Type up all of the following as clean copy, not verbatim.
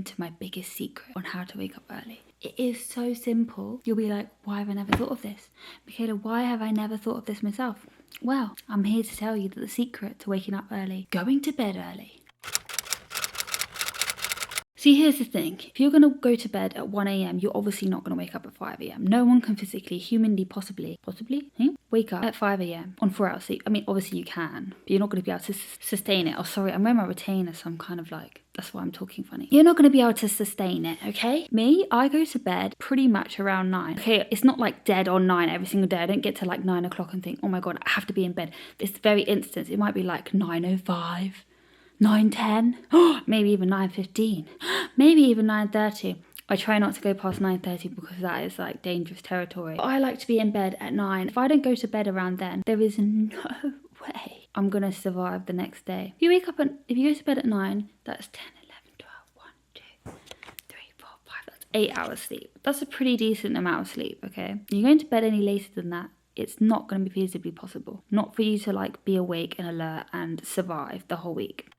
into my biggest secret on how to wake up early. It is so simple. You'll be like, why have I never thought of this? Michaela, why have I never thought of this myself? Well, I'm here to tell you that the secret to waking up early, going to bed early. See, here's the thing. If you're going to go to bed at 1 a.m, you're obviously not going to wake up at 5 a.m. No one can physically, humanly, possibly, wake up at 5 a.m. on 4 hours sleep. I mean, obviously you can, but you're not going to be able to sustain it. Oh, sorry, I'm wearing my retainer, so I'm kind of like, that's why I'm talking funny. You're not going to be able to sustain it, okay? Me, I go to bed pretty much around 9. Okay, it's not like dead on 9 every single day. I don't get to like 9 o'clock and think, oh my God, I have to be in bed. This very instance, it might be like 9:05. 9:10, maybe even 9:15, maybe even 9:30. I try not to go past 9:30 because that is like dangerous territory. But I like to be in bed at 9. If I don't go to bed around then, there is no way I'm gonna survive the next day. If you go to bed at 9, that's 10, 11, 12, 1, 2, 3, 4, 5, that's 8 hours sleep. That's a pretty decent amount of sleep, okay? You're going to bed any later than that, it's not going to be feasibly possible. Not for you to like be awake and alert and survive the whole week.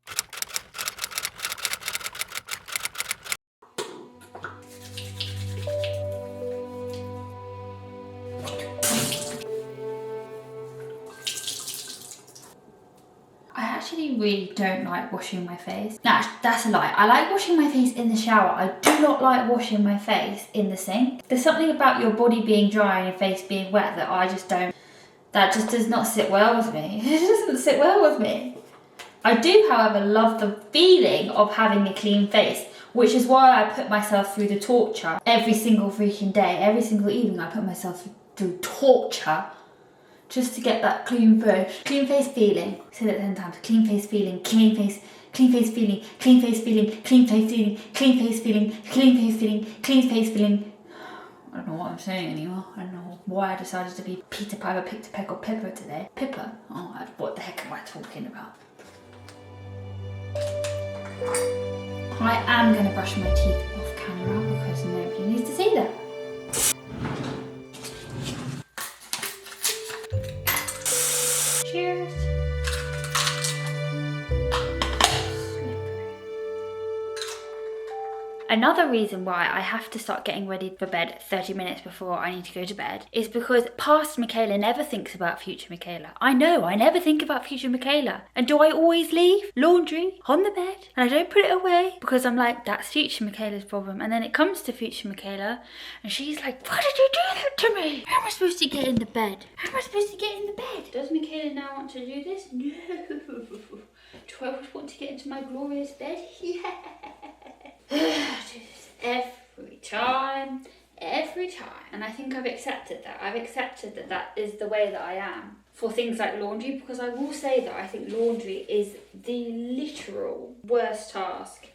I actually really don't like washing my face. No, that's a lie. I like washing my face in the shower. I do not like washing my face in the sink. There's something about your body being dry and your face being wet that I just don't, that just does not sit well with me. It doesn't sit well with me. I do, however, love the feeling of having a clean face, which is why I put myself through the torture every single freaking day. Every single evening I put myself through torture just to get that clean face feeling. Say that 10 times. Clean face feeling, clean face feeling, clean face feeling, clean face feeling, clean face feeling, clean face feeling, clean face feeling. I don't know what I'm saying anymore. I don't know why I decided to be Peter Piper picked a peck of pepper today. Pippa? Oh, what the heck am I talking about? I am going to brush my teeth off camera because nobody needs to see that. Cheers. Another reason why I have to start getting ready for bed 30 minutes before I need to go to bed is because past Michaela never thinks about future Michaela. I know, I never think about future Michaela. And do I always leave laundry on the bed and I don't put it away because I'm like, that's future Michaela's problem. And then it comes to future Michaela and she's like, why did you do that to me? How am I supposed to get in the bed? How am I supposed to get in the bed? Does Michaela now want to do this? No. Do I always want to get into my glorious bed? Yeah. every time. And I think I've accepted that. I've accepted that that is the way that I am for things like laundry, because I will say that I think laundry is the literal worst task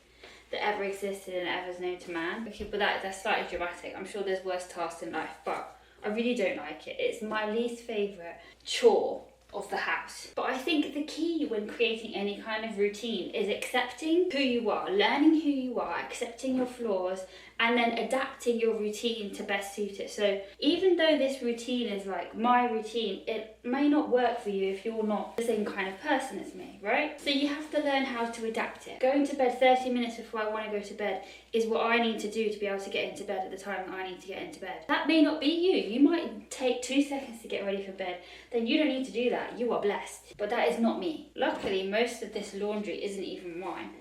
that ever existed and ever is known to man. Okay, but that's slightly dramatic. I'm sure there's worse tasks in life, but I really don't like it. It's my least favourite chore of the house. But I think the key when creating any kind of routine is accepting who you are, learning who you are, accepting your flaws, and then adapting your routine to best suit it. So even though this routine is like my routine, it may not work for you if you're not the same kind of person as me, right? So you have to learn how to adapt it. Going to bed 30 minutes before I want to go to bed is what I need to do to be able to get into bed at the time that I need to get into bed. That may not be you. You might take 2 seconds to get ready for bed. Then you don't need to do that. You are blessed. But that is not me. Luckily, most of this laundry isn't even mine.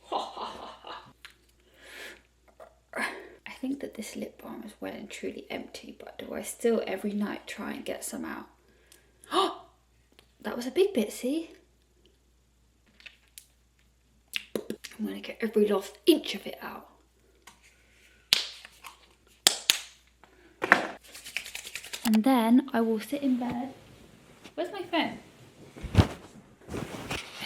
Ha ha ha ha. I think that this lip balm is well and truly empty, but do I still every night try and get some out? Oh, that was a big bit, see? I'm gonna get every last inch of it out. And then I will sit in bed. Where's my phone?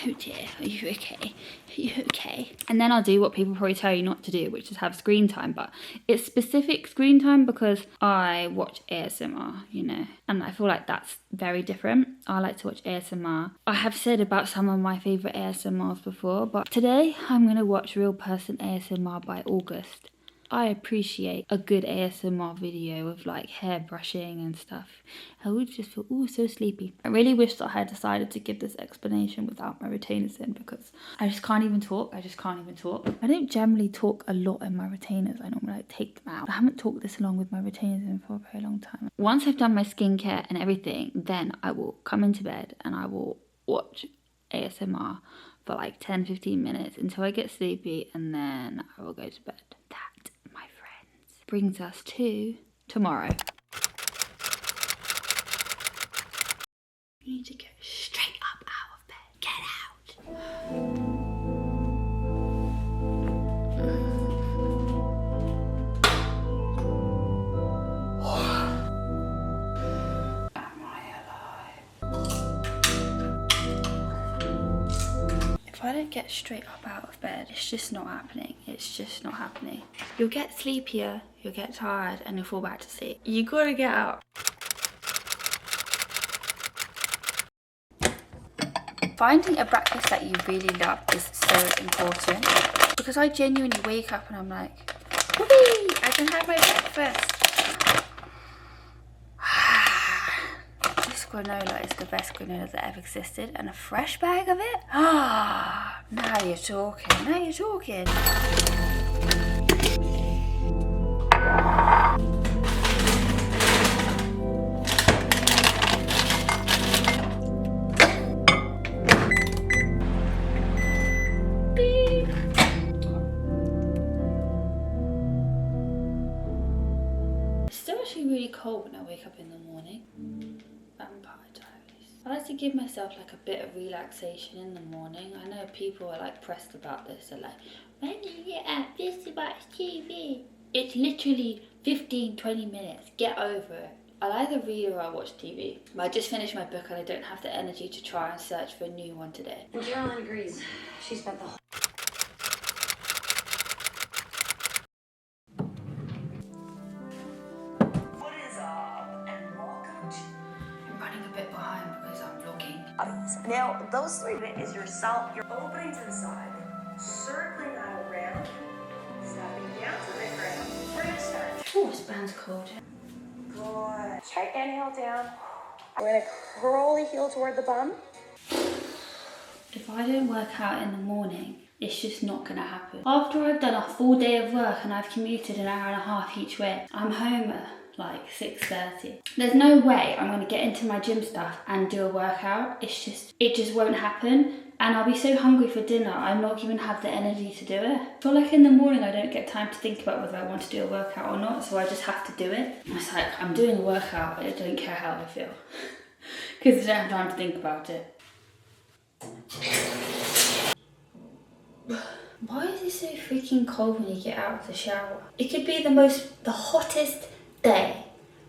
Oh dear, are you okay? Are you okay? And then I'll do what people probably tell you not to do, which is have screen time. But it's specific screen time because I watch ASMR, you know, and I feel like that's very different. I like to watch ASMR. I have said about some of my favourite ASMRs before, but today I'm going to watch Real Person ASMR by August. I appreciate a good ASMR video of like hair brushing and stuff. I would just feel, oh, so sleepy. I really wish that I had decided to give this explanation without my retainers in, because I just can't even talk. I just can't even talk. I don't generally talk a lot in my retainers. I normally like take them out. I haven't talked this long with my retainers in for a very long time. Once I've done my skincare and everything, then I will come into bed and I will watch ASMR for like 10-15 minutes until I get sleepy, and then I will go to bed. That, my friends, brings us to tomorrow. You need to go straight up out of bed. Get out. If I don't get straight up out of bed, it's just not happening. It's just not happening. You'll get sleepier, you'll get tired, and you'll fall back to sleep. You gotta get out. Finding a breakfast that you really love is so important, because I genuinely wake up and I'm like, whee, I can have my breakfast. This granola is the best granola that ever existed, and a fresh bag of it? Ah, now you're talking, now you're talking. It's still actually really cold when I wake up in the morning. Vampire Diaries. I like to give myself like a bit of relaxation in the morning. I know people are like pressed about this. They're like, when do you get up this much TV? It's literally 15-20 minutes. Get over it. I'll either read or I'll watch TV. But I just finished my book and I don't have the energy to try and search for a new one today. And Caroline agrees. She spent the whole... What is up, and welcome to... I'm running a bit behind because I'm vlogging. Now, those three is yourself. You're opening to the side, circling out around, stepping down to the ground. We're gonna start. Oh, this band's cold. Good. Straight inhale down. We're gonna curl the heel toward the bum. If I don't work out in the morning, it's just not gonna happen. After I've done a full day of work and I've commuted an hour and a half each way, I'm home at like 6:30. There's no way I'm gonna get into my gym stuff and do a workout. It just won't happen. And I'll be so hungry for dinner, I'm not even have the energy to do it. I feel like in the morning I don't get time to think about whether I want to do a workout or not, so I just have to do it. It's like, I'm doing a workout, but I don't care how I feel. Because I don't have time to think about it. Why is it so freaking cold when you get out of the shower? It could be the hottest day,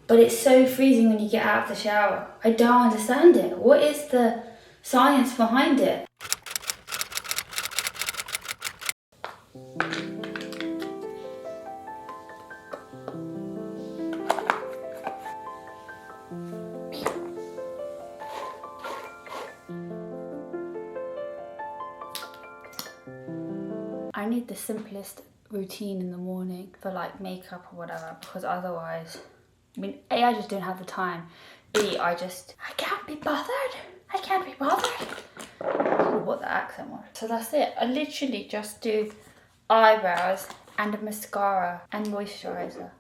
but it's so freezing when you get out of the shower. I don't understand it. What is the science behind it? I need the simplest routine in the morning for like makeup or whatever, because otherwise, I mean, A, I just don't have the time. B, I can't be bothered. I can't be bothered. Ooh, what the accent was. So that's it. I literally just do eyebrows and a mascara and moisturizer.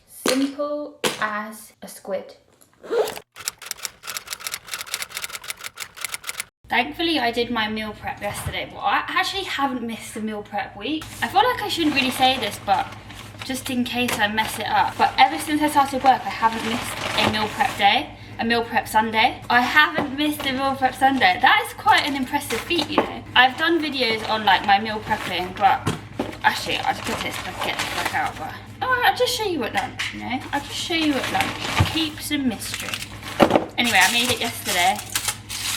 Simple as a squid. Thankfully, I did my meal prep yesterday, but I actually haven't missed a meal prep week. I feel like I shouldn't really say this, but just in case I mess it up. But ever since I started work, I haven't missed a meal prep day, a meal prep Sunday. I haven't missed a meal prep Sunday. That is quite an impressive feat, you know. I've done videos on like my meal prepping, but actually, I'll just put this, get this back out, but I'll just show you at lunch, you know. I'll just show you at lunch. Keep some mystery. Anyway, I made it yesterday,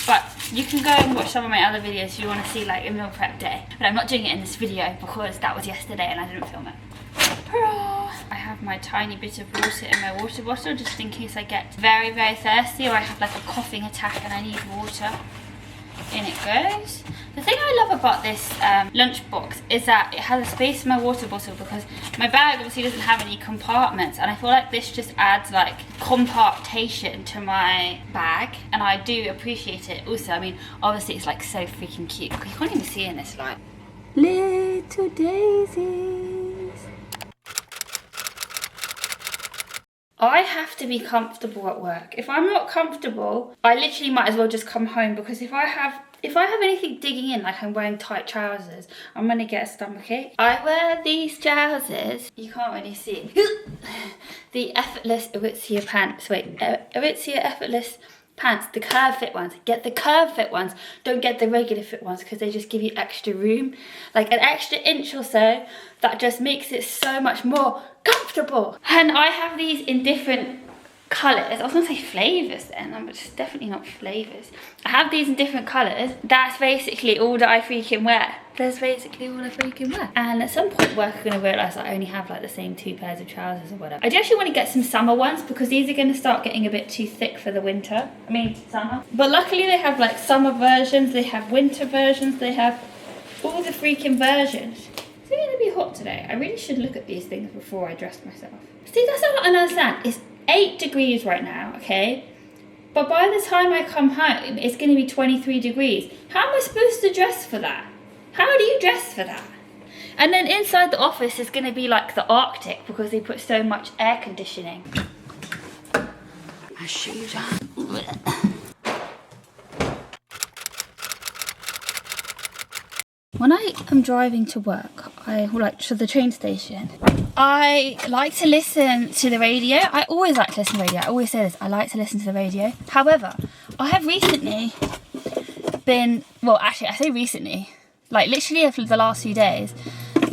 but you can go and watch some of my other videos if you want to see like a meal prep day. But I'm not doing it in this video because that was yesterday and I didn't film it. Hurrah! I have my tiny bit of water in my water bottle just in case I get very, very thirsty or I have like a coughing attack and I need water. In it goes. The thing I love about this lunchbox is that it has a space for my water bottle, because my bag obviously doesn't have any compartments, and I feel like this just adds like compartmentation to my bag, and I do appreciate it. Also, I mean, obviously it's like so freaking cute. You can't even see in this light. Little daisies. I have to be comfortable at work. If I'm not comfortable, I literally might as well just come home, because if I have anything digging in, like I'm wearing tight trousers, I'm gonna get a stomachache. I wear these trousers, you can't really see it. The effortless Aritzia pants. Wait, Aritzia effortless pants, the curve fit ones. Get the curve fit ones. Don't get the regular fit ones, because they just give you extra room, like an extra inch or so. That just makes it so much more comfortable. And I have these in different colours. I was gonna say flavours then, but it's definitely not flavours. I have these in different colours. That's basically all that I freaking wear. That's basically all I freaking wear. And at some point work are gonna realise I only have like the same 2 pairs of trousers or whatever. I do actually want to get some summer ones, because these are gonna start getting a bit too thick for the winter. I mean summer. But luckily they have like summer versions, they have winter versions, they have all the freaking versions. Is it gonna be hot today? I really should look at these things before I dress myself. See, that's what I don't understand. It's 8 degrees right now, okay? But by the time I come home, it's going to be 23 degrees. How am I supposed to dress for that? How do you dress for that? And then inside the office is going to be like the Arctic, because they put so much air conditioning. My shoes on. When I am driving to work, to the train station, I like to listen to the radio. I always like to listen to the radio. I always say this, I like to listen to the radio. However, I have recently been, well actually I say recently, like literally for the last few days,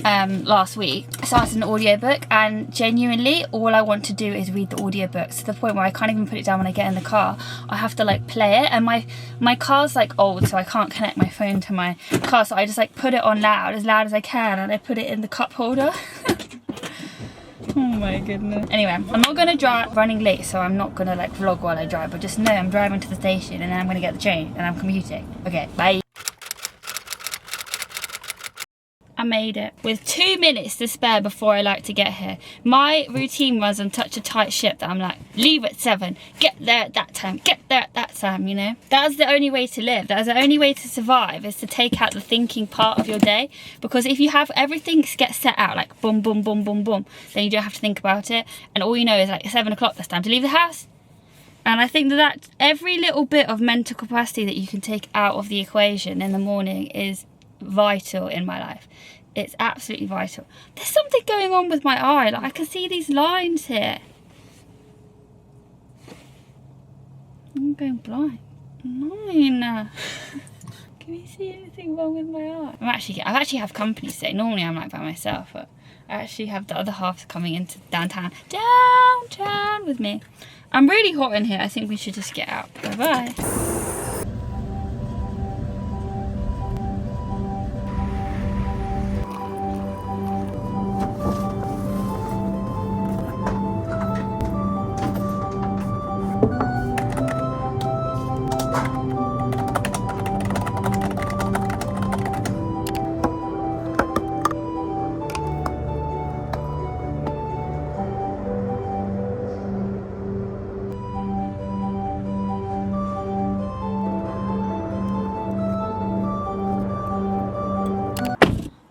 last week, I started an audiobook, and genuinely all I want to do is read the audiobook, to the point where I can't even put it down when I get in the car. I have to like play it, and my car's like old, so I can't connect my phone to my car, so I just like put it on loud as I can, and I put it in the cup holder. Oh my goodness. Anyway, I'm not gonna drive running late, so I'm not gonna like vlog while I drive, but just know I'm driving to the station and then I'm gonna get the train and I'm commuting. Okay, bye. I made it with 2 minutes to spare before I like to get here. My routine runs on such a tight ship that I'm like, leave at 7, get there at that time, get there at that time, you know? That's the only way to live. That's the only way to survive, is to take out the thinking part of your day. Because if you have everything get set out, like boom, boom, boom, boom, boom, then you don't have to think about it. And all you know is like 7 o'clock, that's time to leave the house. And I think that every little bit of mental capacity that you can take out of the equation in the morning is vital in my life. It's absolutely vital. There's something going on with my eye. Like I can see these lines here. I'm going blind. Mine. Can you see anything wrong with my eye? I actually have company today. Normally I'm like by myself, but I actually have the other half coming into downtown with me. I'm really hot in here. I think we should just get out. Bye bye.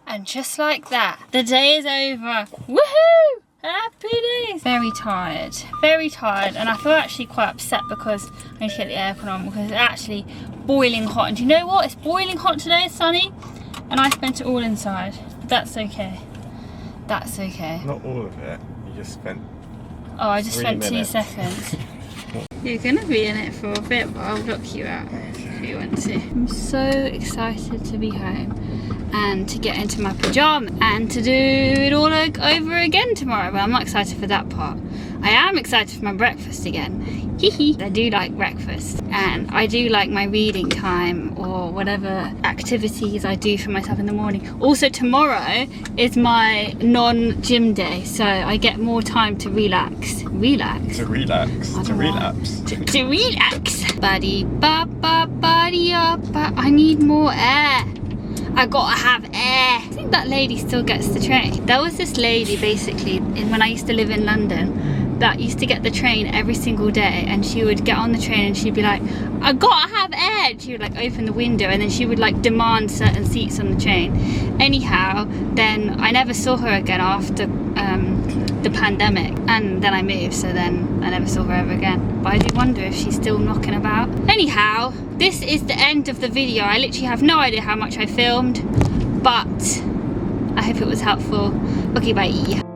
And just like that, the day is over. Woohoo! Happy days! Very tired, and I feel actually quite upset because I need to get the aircon on, because it's actually boiling hot. And do you know what? It's boiling hot today, it's sunny, and I spent it all inside. But that's okay. That's okay. Not all of it. You just spent. Oh, I just spent 2 seconds. You're gonna be in it for a bit, but I'll block you out if you want to. I'm so excited to be home and to get into my pyjamas and to do it all over again tomorrow. But I'm not excited for that part. I am excited for my breakfast again. I do like breakfast, and I do like my reading time or whatever activities I do for myself in the morning. Also, tomorrow is my non-gym day, so I get more time to relax. To relax. I To don't know. relapse. To relax. Buddy, ba ba buddy up. I need more air. I gotta have air. I think that lady still gets the train. There was this lady basically when I used to live in London that used to get the train every single day, and she would get on the train and she'd be like, I gotta have air. She would like open the window, and then she would like demand certain seats on the train. Anyhow, then I never saw her again after the pandemic, and then I moved, so then I never saw her ever again. But I do wonder if she's still knocking about. Anyhow, this is the end of the video. I literally have no idea how much I filmed, but I hope it was helpful. Okay, bye.